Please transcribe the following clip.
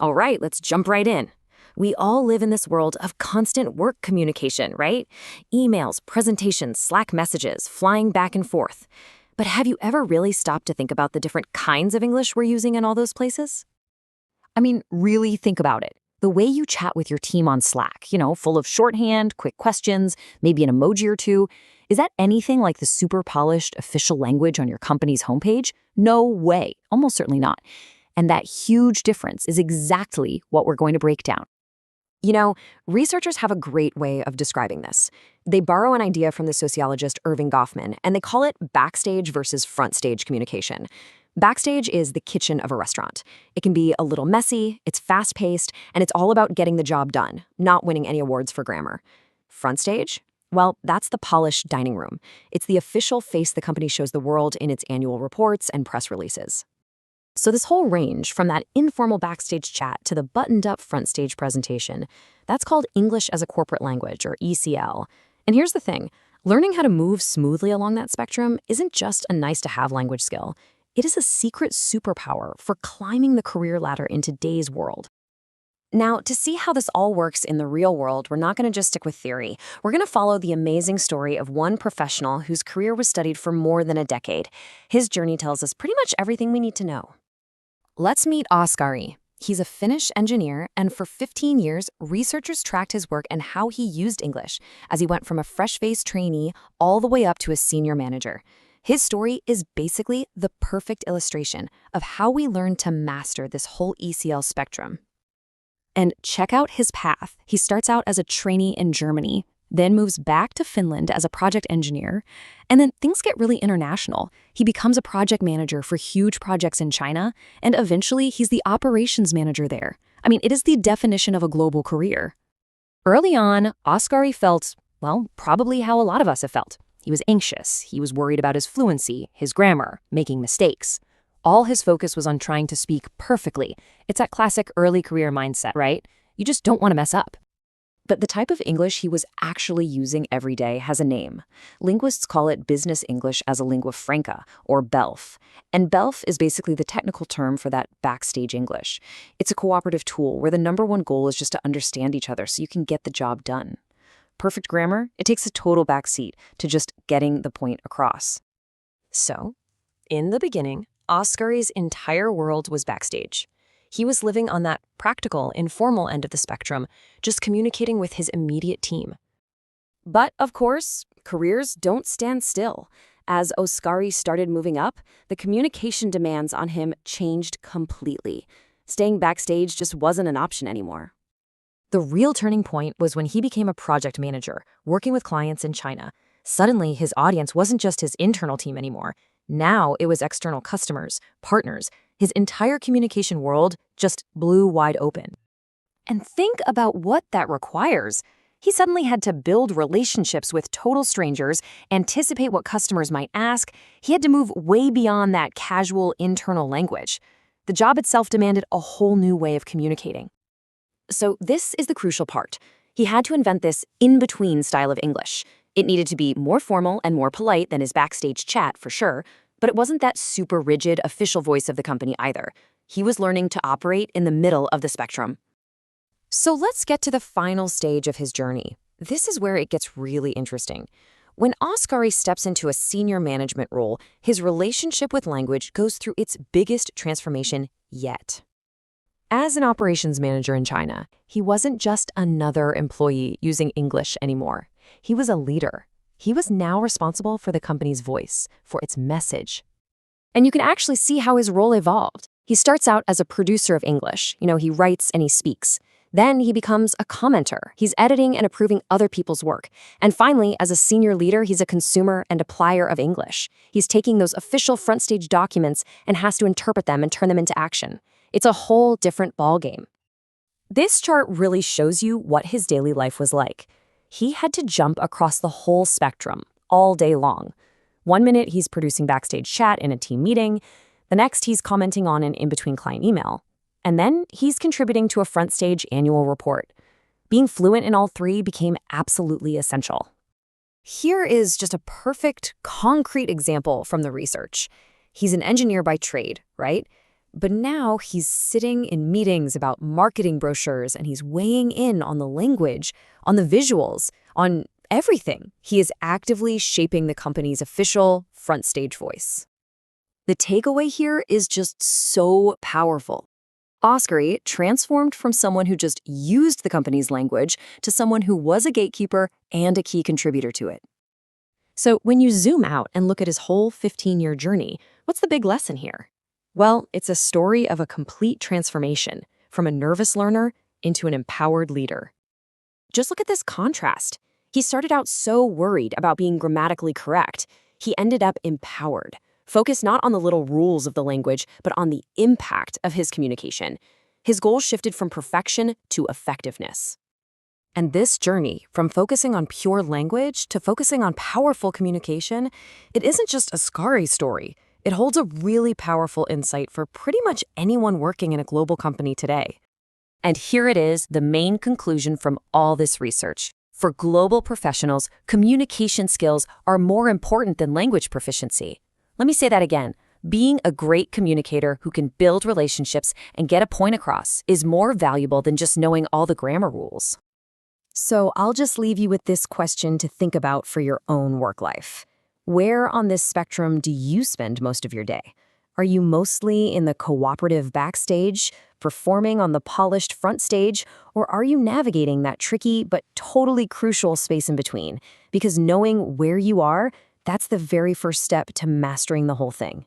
All right, let's jump right in. We all live in this world of constant work communication, right? Emails, presentations, Slack messages, flying back and forth. But have you ever really stopped to think about the different kinds of English we're using in all those places? I mean, really think about it. The way you chat with your team on Slack, full of shorthand, quick questions, maybe an emoji or two, is that anything like the super polished official language on your company's homepage? No way. Almost certainly not. And that huge difference is exactly what we're going to break down. Researchers have a great way of describing this. They borrow an idea from the sociologist Irving Goffman, and they call it backstage versus frontstage communication. Backstage is the kitchen of a restaurant. It can be a little messy, it's fast-paced, and it's all about getting the job done, not winning any awards for grammar. Frontstage? Well, that's the polished dining room. It's the official face the company shows the world in its annual reports and press releases. So this whole range, from that informal backstage chat to the buttoned-up front-stage presentation, that's called English as a Corporate Language, or ECL. And here's the thing. Learning how to move smoothly along that spectrum isn't just a nice-to-have language skill. It is a secret superpower for climbing the career ladder in today's world. Now, to see how this all works in the real world, we're not going to just stick with theory. We're going to follow the amazing story of one professional whose career was studied for more than a decade. His journey tells us pretty much everything we need to know. Let's meet Oskari. He's a Finnish engineer, and for 15 years, researchers tracked his work and how he used English as he went from a fresh-faced trainee all the way up to a senior manager. His story is basically the perfect illustration of how we learn to master this whole ECL spectrum. And check out his path. He starts out as a trainee in Germany, then moves back to Finland as a project engineer, and then things get really international. He becomes a project manager for huge projects in China, and eventually he's the operations manager there. I mean, it is the definition of a global career. Early on, Oskari felt, well, probably how a lot of us have felt. He was anxious, he was worried about his fluency, his grammar, making mistakes. All his focus was on trying to speak perfectly. It's that classic early career mindset, right? You just don't want to mess up. But the type of English he was actually using every day has a name. Linguists call it business English as a lingua franca, or BELF. And BELF is basically the technical term for that backstage English. It's a cooperative tool where the number one goal is just to understand each other so you can get the job done. Perfect grammar, it takes a total backseat to just getting the point across. So, in the beginning, Oskari's entire world was backstage. He was living on that practical, informal end of the spectrum, just communicating with his immediate team. But, of course, careers don't stand still. As Oskari started moving up, the communication demands on him changed completely. Staying backstage just wasn't an option anymore. The real turning point was when he became a project manager, working with clients in China. Suddenly, his audience wasn't just his internal team anymore. Now it was external customers, partners. His entire communication world just blew wide open. And think about what that requires. He suddenly had to build relationships with total strangers, anticipate what customers might ask. He had to move way beyond that casual internal language. The job itself demanded a whole new way of communicating. So this is the crucial part. He had to invent this in-between style of English. It needed to be more formal and more polite than his backstage chat, for sure, but it wasn't that super rigid official voice of the company either. He was learning to operate in the middle of the spectrum. So let's get to the final stage of his journey. This is where it gets really interesting. When Oskari steps into a senior management role, his relationship with language goes through its biggest transformation yet. As an operations manager in China, he wasn't just another employee using English anymore. He was a leader. He was now responsible for the company's voice, for its message. And you can actually see how his role evolved. He starts out as a producer of English. He writes and he speaks. Then he becomes a commenter. He's editing and approving other people's work. And finally, as a senior leader, he's a consumer and applier of English. He's taking those official front stage documents and has to interpret them and turn them into action. It's a whole different ballgame. This chart really shows you what his daily life was like. He had to jump across the whole spectrum all day long. One minute, he's producing backstage chat in a team meeting. The next, he's commenting on an in-between client email. And then he's contributing to a front stage annual report. Being fluent in all three became absolutely essential. Here is just a perfect, concrete example from the research. He's an engineer by trade, right? But now he's sitting in meetings about marketing brochures and he's weighing in on the language, on the visuals, on everything. He is actively shaping the company's official front stage voice. The takeaway here is just so powerful. Oskari transformed from someone who just used the company's language to someone who was a gatekeeper and a key contributor to it. So when you zoom out and look at his whole 15-year journey, what's the big lesson here? Well, it's a story of a complete transformation from a nervous learner into an empowered leader. Just look at this contrast. He started out so worried about being grammatically correct. He ended up empowered, focused not on the little rules of the language, but on the impact of his communication. His goals shifted from perfection to effectiveness. And this journey, from focusing on pure language to focusing on powerful communication, it isn't just a Oskari story. It holds a really powerful insight for pretty much anyone working in a global company today. And here it is, the main conclusion from all this research. For global professionals, communication skills are more important than language proficiency. Let me say that again. Being a great communicator who can build relationships and get a point across is more valuable than just knowing all the grammar rules. So I'll just leave you with this question to think about for your own work life. Where on this spectrum do you spend most of your day? Are you mostly in the cooperative backstage, performing on the polished front stage, or are you navigating that tricky but totally crucial space in between? Because knowing where you are, that's the very first step to mastering the whole thing.